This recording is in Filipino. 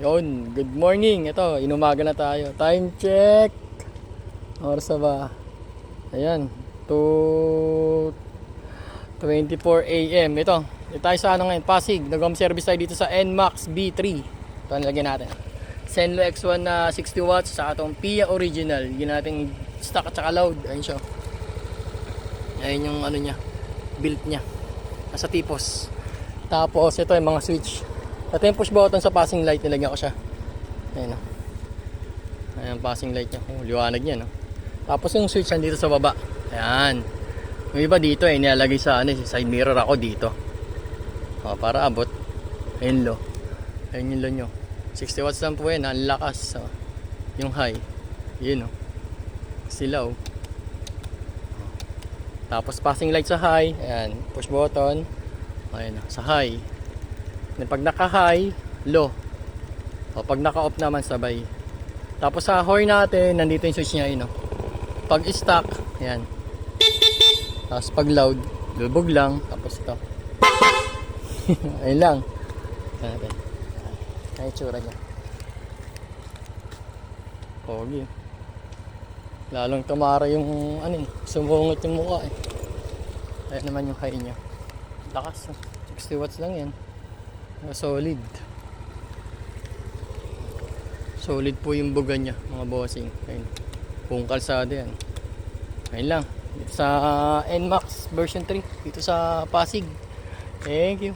Yun, good morning. Ito, inumaga na tayo. Time check. Oras na ba? Ayan, 2:24 AM. Ito tayo sa ano ngayon, Pasig. Nag-home service tayo dito sa NMAX B3. Ito ang lagyan natin. Senlo X1 na 60 watts sa atong Pia Original. Yun natin stock at saka load. Ayun siya. Ayun yung ano niya, built niya. Nasa tipos. Tapos ito yung mga switch. Ito yung push button sa passing light, nilagyan ko siya. Ayan o. Ayan ang passing light niya. Oh, liwanag niya, no? Tapos yung switch nandito sa baba. Ayan. Yung iba dito nilalagay sa ano, side mirror ako dito. O, para abot. Ayun low. Ayun yung low nyo. 60 watts lang po yan. Ang lakas. O, yung high. Yun o. Sila o. Tapos passing light sa high. Ayan. Push button. Ayan o. Sa high. Pag naka-high, low. O pag naka-off naman, sabay. Tapos sa horn natin, nandito yung switch niya, yun, no? Pag stock, ayan. Tapos pag loud, lubog lang. Tapos ito. Ayun lang. Ito natin. Ayan yung tsura niya. Pogi. Lalong tumara yung, ano, sumungit yung mukha, eh. Ayan naman yung high niya. Lakas, 60 watts lang yan. Solid. Solid po yung buga niya, mga bossing. Ayun. Buong kalsada yan. Ayun lang. Dito sa NMAX version 3. Dito sa Pasig. Thank you.